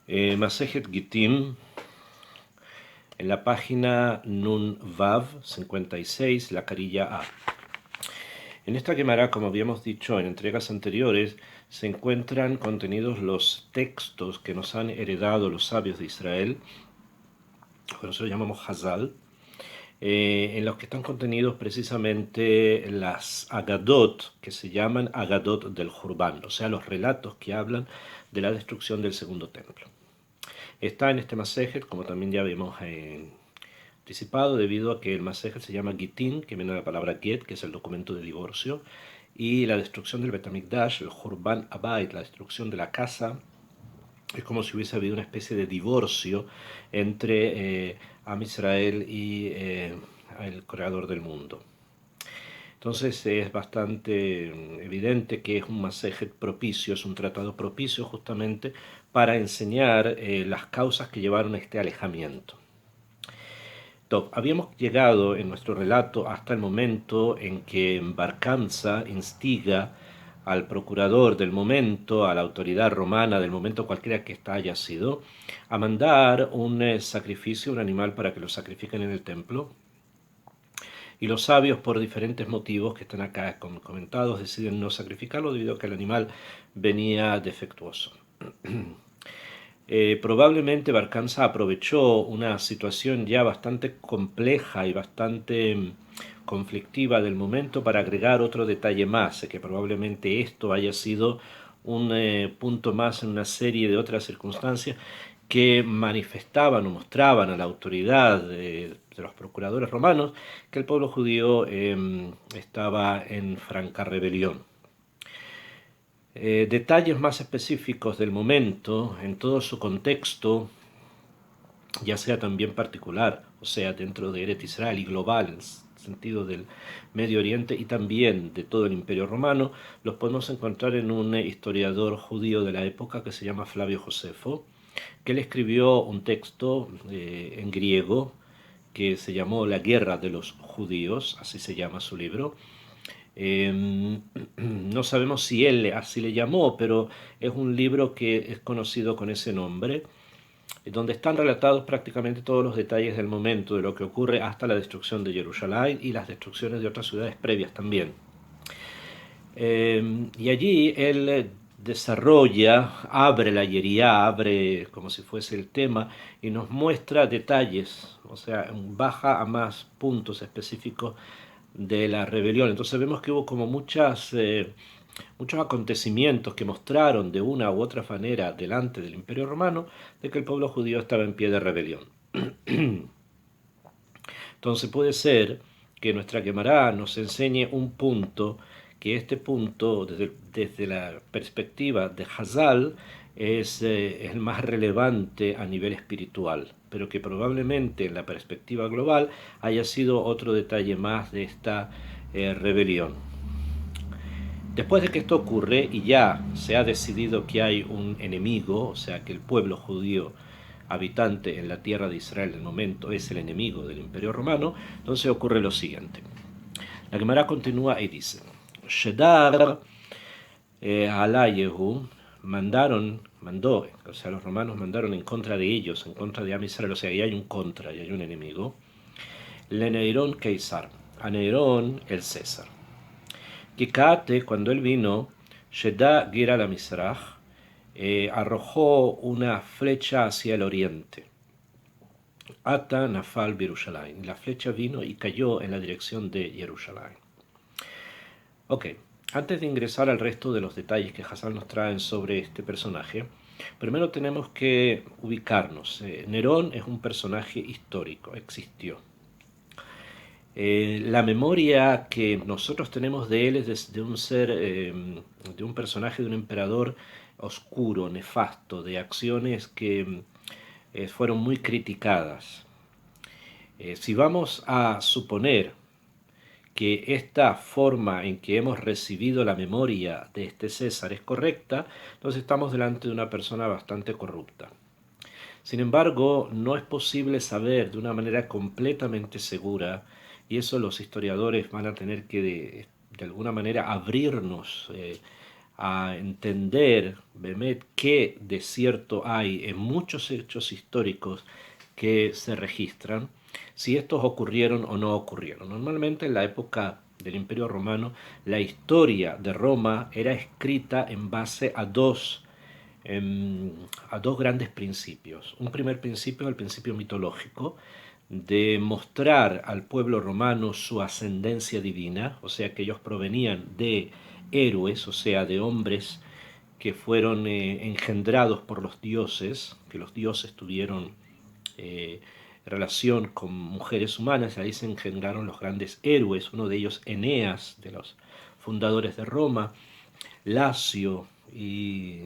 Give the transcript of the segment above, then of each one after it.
Masejet Gittim, en la página Nun Vav 56, la carilla A. En esta Gemara, como habíamos dicho en entregas anteriores, se encuentran contenidos los textos que nos han heredado los sabios de Israel, que nosotros llamamos Hazal, en los que están contenidos precisamente las Agadot, que se llaman Agadot del Jurban, o sea, los relatos que hablan de la destrucción del segundo templo. Está en este Masejet, como también ya habíamos anticipado, debido a que el Masejet se llama Gitin, que viene de la palabra Get, que es el documento de divorcio, y la destrucción del Betamikdash, el Jurban Abayit, la destrucción de la casa, es como si hubiese habido una especie de divorcio entre Am Israel y el creador del mundo. Entonces es bastante evidente que es un masejet propicio, es un tratado propicio justamente para enseñar las causas que llevaron a este alejamiento. Top, habíamos llegado en nuestro relato hasta el momento en que Bar Kamsa instiga al procurador del momento, a la autoridad romana del momento, cualquiera que ésta haya sido, a mandar un sacrificio, un animal para que lo sacrifiquen en el templo. Y los sabios, por diferentes motivos que están acá comentados, deciden no sacrificarlo debido a que el animal venía defectuoso. Probablemente Bar Kamsa aprovechó una situación ya bastante compleja y bastante conflictiva del momento para agregar otro detalle más, que probablemente esto haya sido un punto más en una serie de otras circunstancias que manifestaban o mostraban a la autoridad de los procuradores romanos que el pueblo judío estaba en franca rebelión. Detalles más específicos del momento, en todo su contexto, ya sea también particular, o sea, dentro de Eretz Israel y global, en el sentido del Medio Oriente y también de todo el Imperio Romano, los podemos encontrar en un historiador judío de la época que se llama Flavio Josefo, que él escribió un texto en griego que se llamó La Guerra de los Judíos, así se llama su libro. No sabemos si él así le llamó, pero es un libro que es conocido con ese nombre, donde están relatados prácticamente todos los detalles del momento, de lo que ocurre hasta la destrucción de Jerusalén y las destrucciones de otras ciudades previas también. Y allí él desarrolla, abre la yería, abre como si fuese el tema y nos muestra detalles, o sea, baja a más puntos específicos de la rebelión. Entonces vemos que hubo como muchos acontecimientos que mostraron de una u otra manera delante del Imperio Romano de que el pueblo judío estaba en pie de rebelión. Entonces puede ser que nuestra Gemara nos enseñe un punto, que este punto, desde la perspectiva de Hazal, es el más relevante a nivel espiritual, pero que probablemente en la perspectiva global haya sido otro detalle más de esta rebelión. Después de que esto ocurre y ya se ha decidido que hay un enemigo, o sea que el pueblo judío habitante en la tierra de Israel del momento es el enemigo del Imperio Romano, entonces ocurre lo siguiente. La Gemara continúa y dice: Shedar Alayehu mandó, o sea, los romanos mandaron en contra de ellos, en contra de Am Israel, o sea, y hay un contra, y hay un enemigo, le Neirón Keisar, a Neirón el César. Kikate, cuando él vino, Sheda Gira la Misrach, arrojó una flecha hacia el oriente. Ata Nafal Birushalayim. La flecha vino y cayó en la dirección de Jerusalén. Ok, antes de ingresar al resto de los detalles que Hassan nos trae sobre este personaje, primero tenemos que ubicarnos. Nerón es un personaje histórico, existió. La memoria que nosotros tenemos de él es de un ser, de un personaje, de un emperador oscuro, nefasto, de acciones que fueron muy criticadas. Si vamos a suponer que esta forma en que hemos recibido la memoria de este César es correcta, entonces estamos delante de una persona bastante corrupta. Sin embargo, no es posible saber de una manera completamente segura, y eso los historiadores van a tener que de alguna manera abrirnos a entender, Behemet, qué de cierto hay en muchos hechos históricos que se registran, si estos ocurrieron o no ocurrieron. Normalmente en la época del Imperio Romano, la historia de Roma era escrita en base a dos grandes principios. Un primer principio, el principio mitológico, de mostrar al pueblo romano su ascendencia divina, o sea que ellos provenían de héroes, o sea, de hombres que fueron engendrados por los dioses, que los dioses tuvieron eh, relación con mujeres humanas, ahí se engendraron los grandes héroes, uno de ellos Eneas, de los fundadores de Roma, Lacio y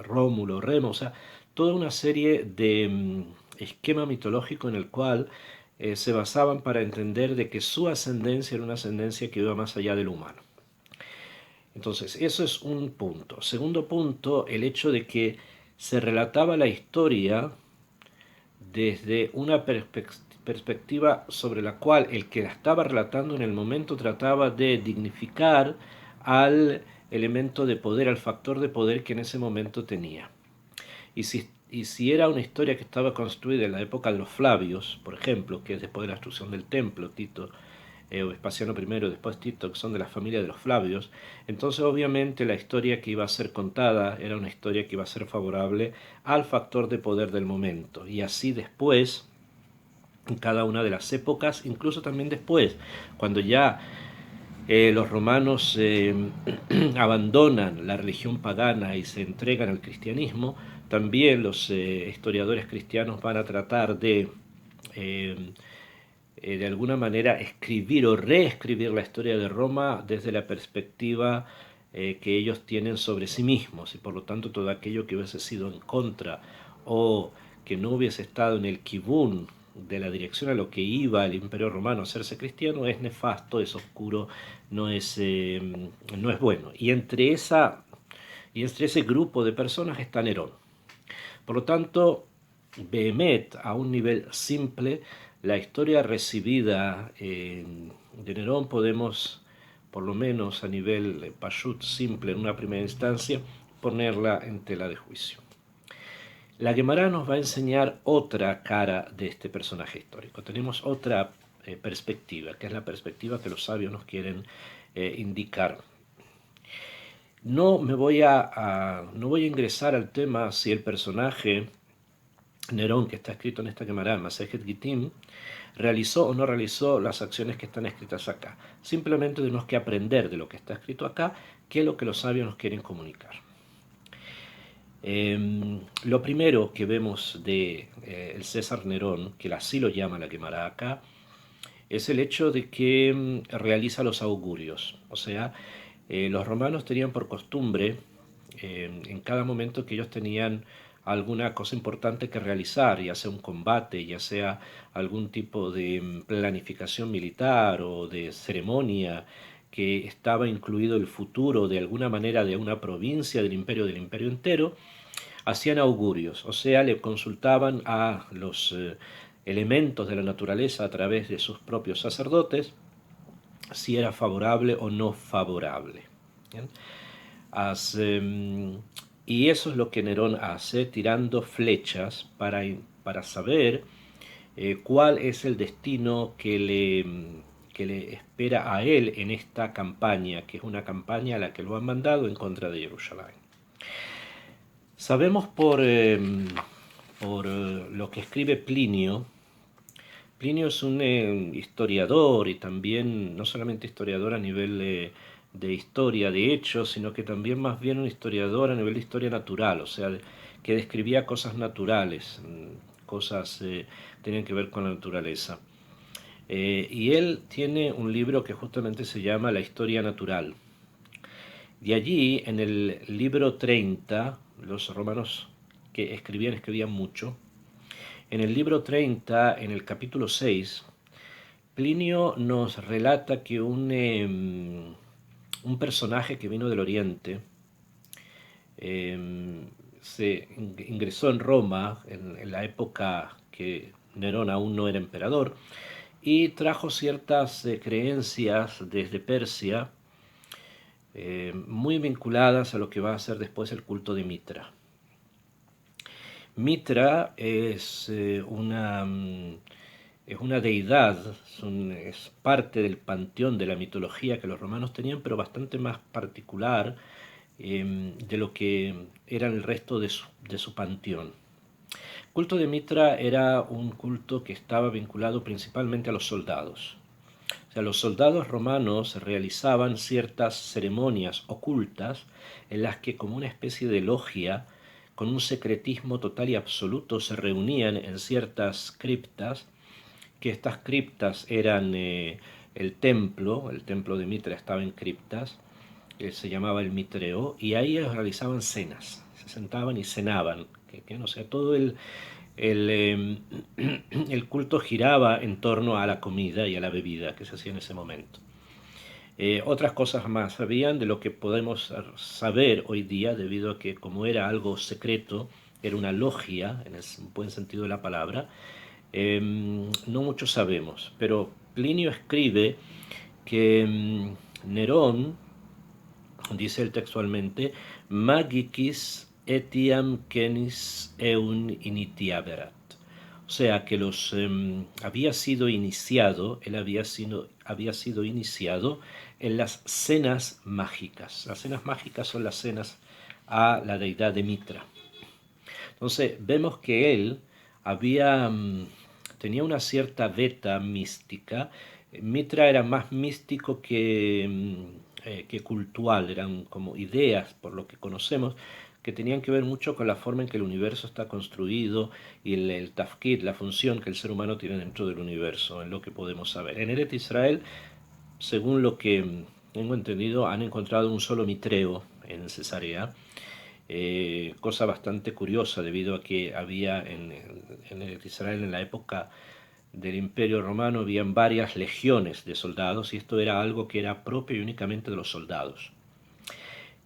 Rómulo, Remo, o sea, toda una serie de esquema mitológico en el cual se basaban para entender de que su ascendencia era una ascendencia que iba más allá del humano. Entonces, eso es un punto. Segundo punto, el hecho de que se relataba la historia desde una perspectiva sobre la cual el que la estaba relatando en el momento trataba de dignificar al elemento de poder, al factor de poder que en ese momento tenía. Y si era una historia que estaba construida en la época de los Flavios, por ejemplo, que es después de la destrucción del templo, Tito, o Vespasiano I, después Tito, que son de la familia de los Flavios, entonces obviamente la historia que iba a ser contada era una historia que iba a ser favorable al factor de poder del momento. Y así después, en cada una de las épocas, incluso también después, cuando ya los romanos abandonan la religión pagana y se entregan al cristianismo, también los historiadores cristianos van a tratar de alguna manera escribir o reescribir la historia de Roma desde la perspectiva que ellos tienen sobre sí mismos, y por lo tanto todo aquello que hubiese sido en contra o que no hubiese estado en el kibún de la dirección a lo que iba el Imperio Romano a hacerse cristiano es nefasto, es oscuro, no es bueno. Y entre ese grupo de personas está Nerón. Por lo tanto, Behemet, a un nivel simple, la historia recibida de Nerón podemos, por lo menos a nivel pashut simple en una primera instancia, ponerla en tela de juicio. La Gemara nos va a enseñar otra cara de este personaje histórico. Tenemos otra perspectiva, que es la perspectiva que los sabios nos quieren indicar. No voy a ingresar al tema si el personaje Nerón, que está escrito en esta Gemara, Masejet Gitim, realizó o no realizó las acciones que están escritas acá. Simplemente tenemos que aprender de lo que está escrito acá, qué es lo que los sabios nos quieren comunicar. Lo primero que vemos de el César Nerón, que así lo llama la Gemara acá, es el hecho de que realiza los augurios. O sea, los romanos tenían por costumbre, en cada momento que ellos tenían alguna cosa importante que realizar, ya sea un combate, ya sea algún tipo de planificación militar o de ceremonia, que estaba incluido el futuro de alguna manera de una provincia del imperio entero, hacían augurios, o sea, le consultaban a los elementos de la naturaleza a través de sus propios sacerdotes si era favorable o no favorable. ¿Bien? Y eso es lo que Nerón hace, tirando flechas para saber cuál es el destino que le espera a él en esta campaña, que es una campaña a la que lo han mandado en contra de Jerusalén. Sabemos por lo que escribe Plinio. Plinio es un historiador, y también no solamente historiador a nivel de historia de hechos, sino que también más bien un historiador a nivel de historia natural, o sea, que describía cosas naturales, cosas que tenían que ver con la naturaleza. Y él tiene un libro que justamente se llama La historia natural. De allí, en el libro 30, los romanos que escribían mucho. En el libro 30, en el capítulo 6, Plinio nos relata que un personaje que vino del Oriente se ingresó en Roma en la época que Nerón aún no era emperador y trajo ciertas creencias desde Persia muy vinculadas a lo que va a ser después el culto de Mitra. Mitra es una deidad, es parte del panteón de la mitología que los romanos tenían, pero bastante más particular de lo que era el resto de su panteón. El culto de Mitra era un culto que estaba vinculado principalmente a los soldados. O sea, los soldados romanos realizaban ciertas ceremonias ocultas en las que, como una especie de logia, con un secretismo total y absoluto, se reunían en ciertas criptas, que estas criptas eran el templo de Mitra estaba en criptas, se llamaba el Mitreo, y ahí ellos realizaban cenas, se sentaban y cenaban, no sé, todo el, eh, el culto giraba en torno a la comida y a la bebida que se hacía en ese momento. Otras cosas más sabían de lo que podemos saber hoy día, debido a que como era algo secreto, era una logia, en el buen sentido de la palabra, no mucho sabemos, pero Plinio escribe que Nerón, dice él textualmente, magicis etiam kenis eun initiaverat. O sea que había sido iniciado, él había sido iniciado en las cenas mágicas. Las cenas mágicas son las cenas a la deidad de Mitra. Entonces vemos que él tenía una cierta veta mística. Mitra era más místico que cultural, eran como ideas, por lo que conocemos, que tenían que ver mucho con la forma en que el universo está construido y el tafkid, la función que el ser humano tiene dentro del universo, en lo que podemos saber. En Eretz Israel, según lo que tengo entendido, han encontrado un solo mitreo en Cesarea, cosa bastante curiosa debido a que había en Israel en la época del Imperio Romano habían varias legiones de soldados y esto era algo que era propio y únicamente de los soldados.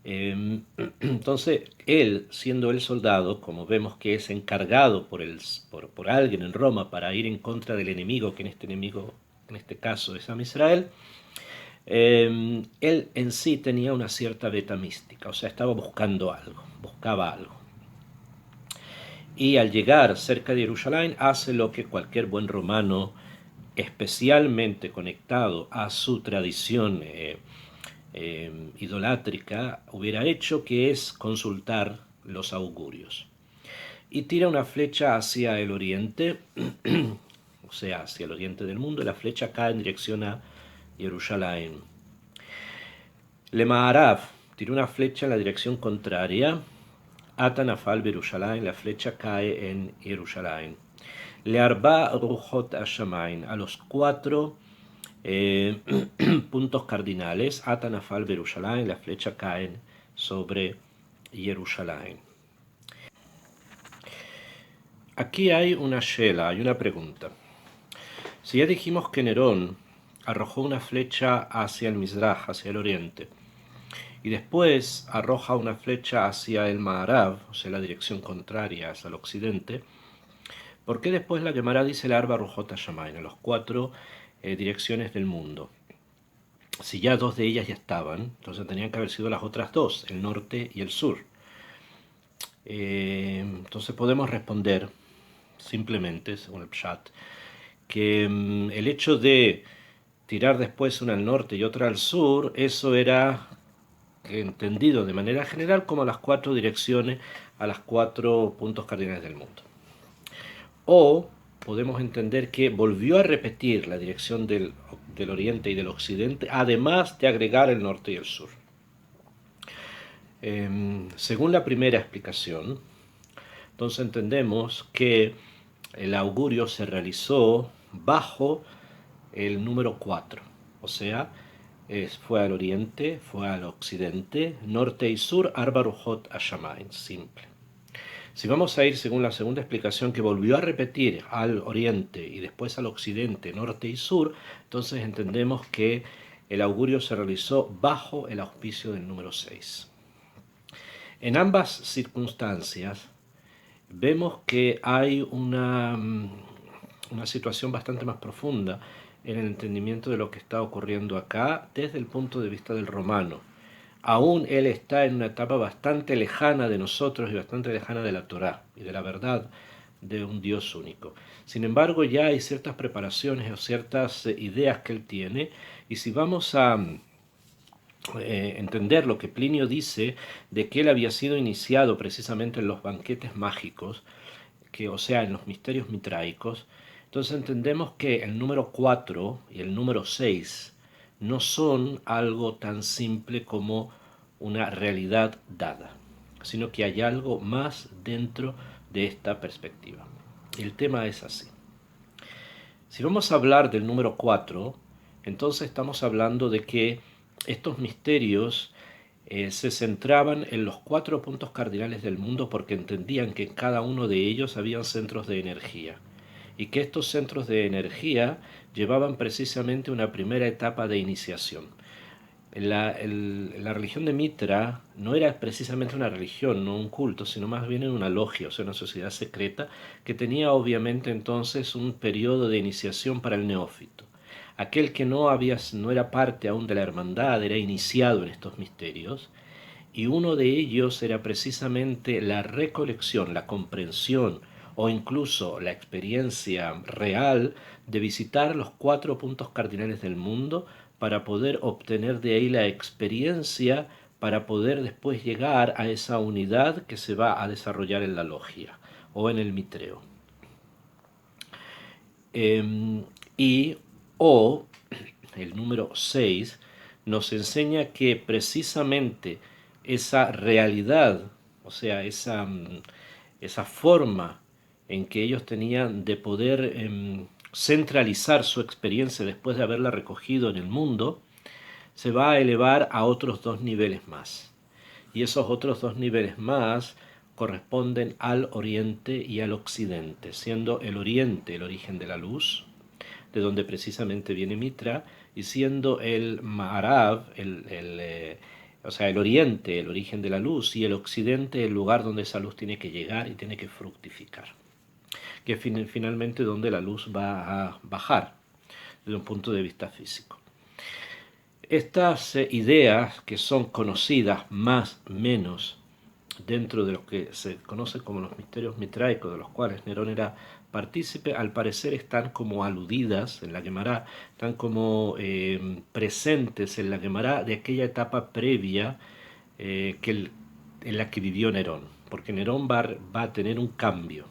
Entonces él, siendo el soldado, como vemos que es encargado por alguien en Roma para ir en contra del enemigo, que en este caso es Am Israel, él en sí tenía una cierta veta mística, o sea, estaba buscaba algo. Y al llegar cerca de Jerusalén hace lo que cualquier buen romano, especialmente conectado a su tradición idolátrica, hubiera hecho, que es consultar los augurios. Y tira una flecha hacia el oriente, o sea, hacia el oriente del mundo, y la flecha cae en dirección a Jerusalén. Le Ma'arav tira una flecha en la dirección contraria. Atanafal Berushalayim, la flecha cae en Jerusalén. Le Arba Ruchot Ashamain, a los 4 puntos cardinales. Atanafal Berushalayim, la flecha cae sobre Jerusalén. Aquí hay una shela, hay una pregunta. Si ya dijimos que Nerón arrojó una flecha hacia el Mizraj, hacia el oriente, y después arroja una flecha hacia el Ma'arav, o sea, la dirección contraria, hacia el occidente, ¿por qué después la Gemara dice el Arba Rujot Hashamain, a las 4 direcciones del mundo? Si ya 2 de ellas ya estaban, entonces tenían que haber sido las otras 2, el norte y el sur. Entonces podemos responder simplemente, según el Pshat, que el hecho de tirar después una al norte y otra al sur, eso era entendido de manera general como las 4 direcciones, a las 4 puntos cardinales del mundo. O podemos entender que volvió a repetir la dirección del oriente y del occidente, además de agregar el norte y el sur. Según la primera explicación, entonces entendemos que el augurio se realizó bajo el número 4, o sea, fue al oriente, fue al occidente, norte y sur, Arba Rujot Hashamain, simple. Si vamos a ir según la segunda explicación, que volvió a repetir al oriente y después al occidente, norte y sur, entonces entendemos que el augurio se realizó bajo el auspicio del número 6. En ambas circunstancias vemos que hay una situación bastante más profunda en el entendimiento de lo que está ocurriendo acá desde el punto de vista del romano. aún él está en una etapa bastante lejana de nosotros y bastante lejana de la Torá y de la verdad de un Dios único. Sin embargo, ya hay ciertas preparaciones o ciertas ideas que él tiene, y si vamos a entender lo que Plinio dice de que él había sido iniciado precisamente en los banquetes mágicos, o sea, en los misterios mitraicos, entonces entendemos que el número 4 y el número 6 no son algo tan simple como una realidad dada, sino que hay algo más dentro de esta perspectiva. El tema es así. Si vamos a hablar del número 4, entonces estamos hablando de que estos misterios se centraban en los 4 puntos cardinales del mundo, porque entendían que en cada uno de ellos habían centros de energía, y que estos centros de energía llevaban precisamente una primera etapa de iniciación. La religión de Mitra no era precisamente una religión, no un culto, sino más bien una logia, o sea, una sociedad secreta que tenía obviamente entonces un periodo de iniciación para el neófito. Aquel que no era parte aún de la hermandad era iniciado en estos misterios, y uno de ellos era precisamente la recolección, la comprensión o incluso la experiencia real de visitar los 4 puntos cardinales del mundo para poder obtener de ahí la experiencia para poder después llegar a esa unidad que se va a desarrollar en la logia o en el mitreo. Y o el número 6 nos enseña que precisamente esa realidad, o sea, esa forma en que ellos tenían de poder centralizar su experiencia después de haberla recogido en el mundo, se va a elevar a otros 2 niveles más. Y esos otros 2 niveles más corresponden al oriente y al occidente, siendo el oriente el origen de la luz, de donde precisamente viene Mitra, y siendo el Ma'arav, o sea, el oriente, el origen de la luz, y el occidente, el lugar donde esa luz tiene que llegar y tiene que fructificar, que es finalmente donde la luz va a bajar desde un punto de vista físico. Estas ideas, que son conocidas más o menos dentro de lo que se conoce como los misterios mitraicos, de los cuales Nerón era partícipe, al parecer están como aludidas en la Guemará, están como presentes en la Guemará de aquella etapa previa en la que vivió Nerón, porque Nerón va a tener un cambio,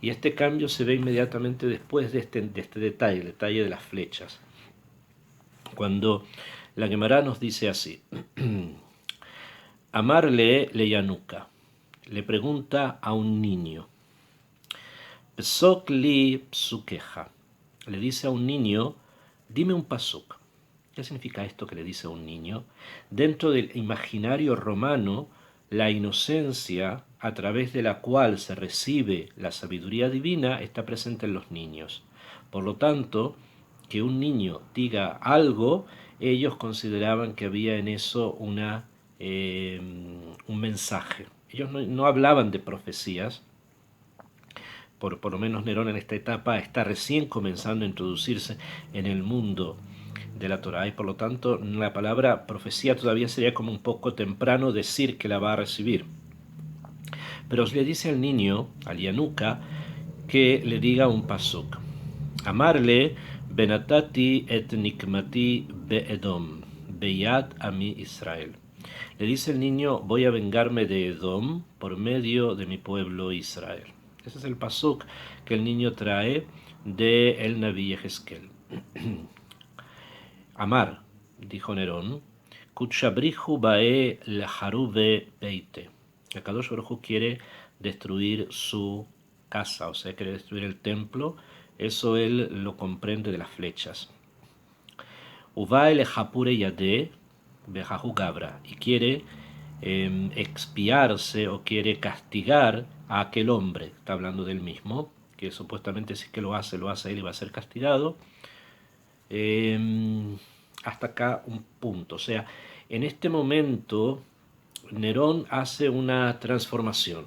y este cambio se ve inmediatamente después de este detalle, el detalle de las flechas, cuando la Guemará nos dice así: Amarle Leyanuka le pregunta a un niño, Psok li psukeja, le dice a un niño, dime un pasuk. ¿Qué significa esto que le dice a un niño? Dentro del imaginario romano, la inocencia a través de la cual se recibe la sabiduría divina está presente en los niños. Por lo tanto, que un niño diga algo, ellos consideraban que había en eso un mensaje. Ellos no hablaban de profecías. Por lo menos Nerón en esta etapa está recién comenzando a introducirse en el mundo de la Torá, y por lo tanto la palabra profecía todavía sería como un poco temprano decir que la va a recibir. Pero le dice al niño, al Yanuka, que le diga un pasuk. Amarle benatati et nikmati beedom, beyad ami Israel. Le dice el niño, voy a vengarme de Edom por medio de mi pueblo Israel. Ese es el pasuk que el niño trae de el Naví Yehezkel. Amar, dijo Nerón, Kuchabrihu bae leharube peite. Kadosh Baruj Hu quiere destruir su casa, o sea, quiere destruir el templo. Eso él lo comprende de las flechas. Uvae lehapure yade bejahu gabra, y quiere expiarse o quiere castigar a aquel hombre, está hablando del mismo, que supuestamente si es que lo hace él y va a ser castigado. Hasta acá un punto, o sea, en este momento Nerón hace una transformación.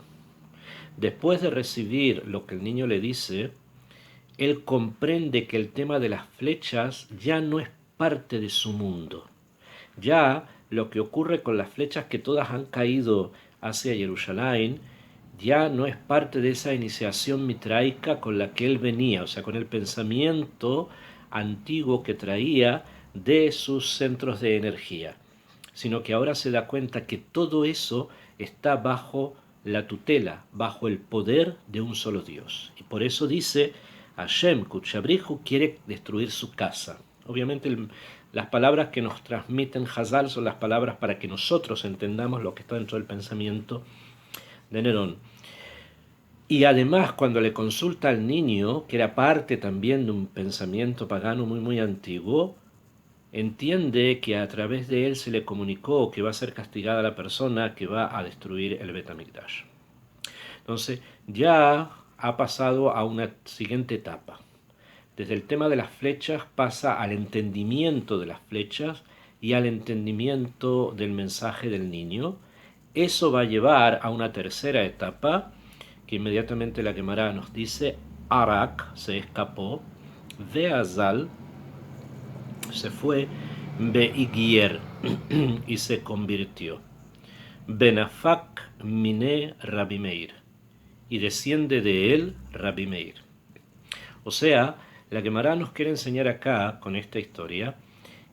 Después de recibir lo que el niño le dice, él comprende que el tema de las flechas ya no es parte de su mundo. Ya lo que ocurre con las flechas que todas han caído hacia Jerusalén ya no es parte de esa iniciación mitraica con la que él venía, o sea, con el pensamiento antiguo que traía de sus centros de energía, sino que ahora se da cuenta que todo eso está bajo la tutela, bajo el poder de un solo Dios. Y por eso dice, Hashem Kuchabrihu quiere destruir su casa. Obviamente las palabras que nos transmiten Hazal son las palabras para que nosotros entendamos lo que está dentro del pensamiento de Nerón. Y además, cuando le consulta al niño, que era parte también de un pensamiento pagano muy antiguo, entiende que a través de él se le comunicó que va a ser castigada la persona que va a destruir el Bet HaMikdash. Entonces, ya ha pasado a una siguiente etapa. Desde el tema de las flechas pasa al entendimiento de las flechas y al entendimiento del mensaje del niño. Eso va a llevar a una tercera etapa, que inmediatamente la Gemara nos dice, Arak se escapó, Veazal se fue, Beigier y se convirtió, Benafak Mine Rabbi Meir, y desciende de él Rabbi Meir. O sea, la Gemara nos quiere enseñar acá, con esta historia,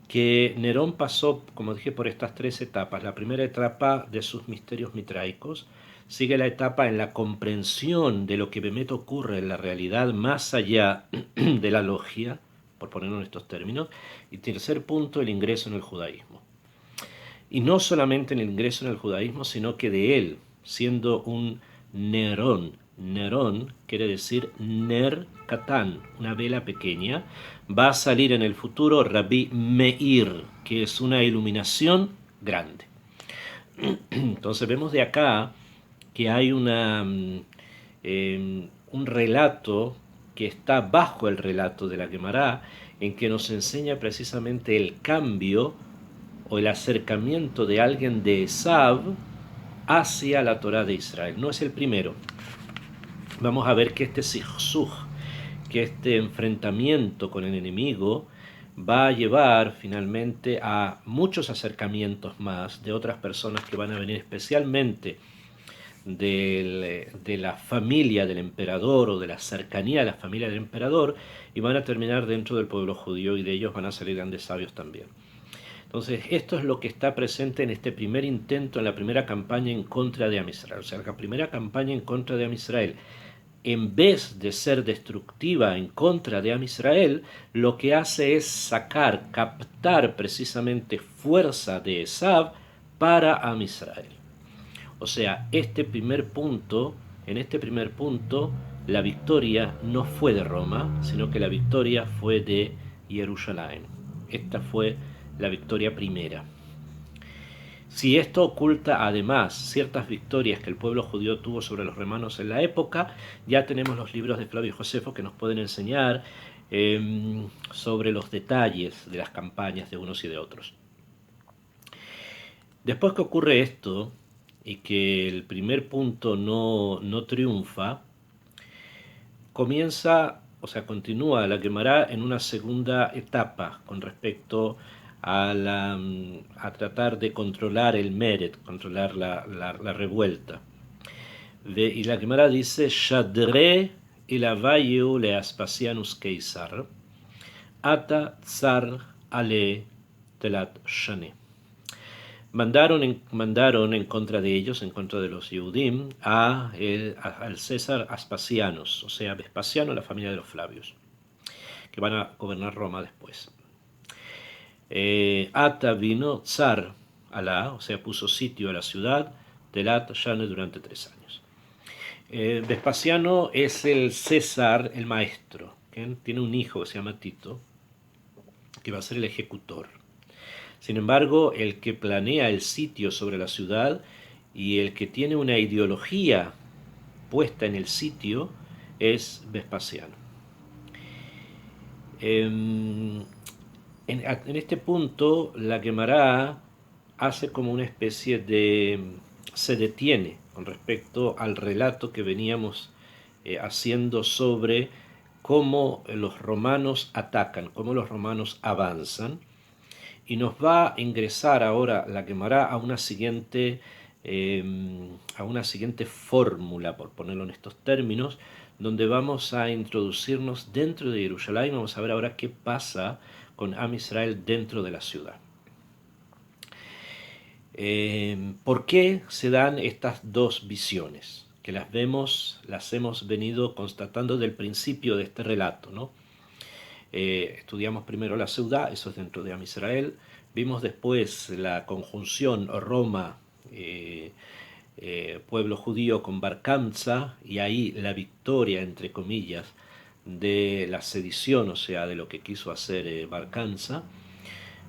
que Nerón pasó, como dije, por estas tres etapas. La primera etapa de sus misterios mitraicos, sigue la etapa en la comprensión de lo que Bemet ocurre en la realidad más allá de la logia, por ponerlo en estos términos, y tercer punto, el ingreso en el judaísmo. Y no solamente en el ingreso en el judaísmo, sino que de él, siendo un Nerón, Nerón quiere decir Ner Katán, una vela pequeña, va a salir en el futuro Rabbi Meir, que es una iluminación grande. Entonces vemos de acá que hay un relato que está bajo el relato de la Gemara, en que nos enseña precisamente el cambio o el acercamiento de alguien de Esav hacia la Torá de Israel. No es el primero. Vamos a ver que este sihzuj, que este enfrentamiento con el enemigo, va a llevar finalmente a muchos acercamientos más de otras personas que van a venir especialmente de la familia del emperador o de la cercanía de la familia del emperador, y van a terminar dentro del pueblo judío, y de ellos van a salir grandes sabios también. Entonces, esto es lo que está presente en este primer intento, en la primera campaña en contra de Am Israel. O sea, la primera campaña en contra de Am Israel, en vez de ser destructiva en contra de Am Israel, lo que hace es sacar, captar precisamente fuerza de Esav para Am Israel. O sea, en este primer punto, la victoria no fue de Roma, sino que la victoria fue de Jerusalén. Esta fue la victoria primera. Si esto oculta además ciertas victorias que el pueblo judío tuvo sobre los romanos en la época, ya tenemos los libros de Flavio Josefo que nos pueden enseñar sobre los detalles de las campañas de unos y de otros. Después que ocurre esto y que el primer punto no triunfa, continúa la Gemara en una segunda etapa con respecto a tratar de controlar el meret, controlar la revuelta. Y la Gemara dice, Shadre ilavayu le Aspasianus Keisar, ata tsar ale telat shane. Mandaron en contra de ellos, en contra de los Yehudim, al César Aspasianos, o sea, Vespasiano, la familia de los Flavios, que van a gobernar Roma después. Ata vino Tsar Alá, o sea, puso sitio a la ciudad de Lat Shane durante 3 años. Vespasiano es el César, el maestro, que tiene un hijo que se llama Tito, que va a ser el ejecutor. Sin embargo, el que planea el sitio sobre la ciudad y el que tiene una ideología puesta en el sitio es Vespasiano. En este punto, la Gemara hace como una especie se detiene con respecto al relato que veníamos haciendo sobre cómo los romanos atacan, cómo los romanos avanzan, y nos va a ingresar ahora la Gemara a una siguiente fórmula, por ponerlo en estos términos, donde vamos a introducirnos dentro de Jerusalén. Vamos a ver ahora qué pasa con Am Israel dentro de la ciudad. ¿Por qué se dan estas dos visiones? Que las hemos venido constatando desde el principio de este relato, ¿no? Estudiamos primero la ciudad, eso es dentro de Am Israel. Vimos después la conjunción Roma, pueblo judío con Bar Kamza, y ahí la victoria, entre comillas, de la sedición, o sea, de lo que quiso hacer Bar Kamza.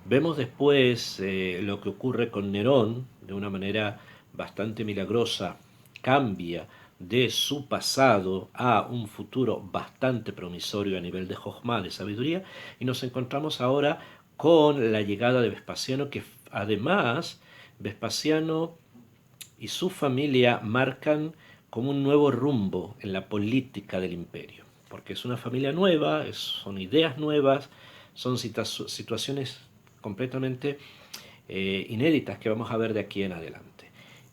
Vemos después lo que ocurre con Nerón, de una manera bastante milagrosa, cambia de su pasado a un futuro bastante promisorio a nivel de Jojma, de sabiduría, y nos encontramos ahora con la llegada de Vespasiano, que además Vespasiano y su familia marcan como un nuevo rumbo en la política del imperio, porque es una familia nueva, son ideas nuevas, son situaciones completamente inéditas que vamos a ver de aquí en adelante.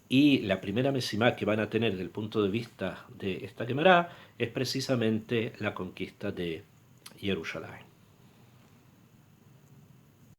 Y la primera mesimá que van a tener desde el punto de vista de esta Gemara es precisamente la conquista de Jerusalén.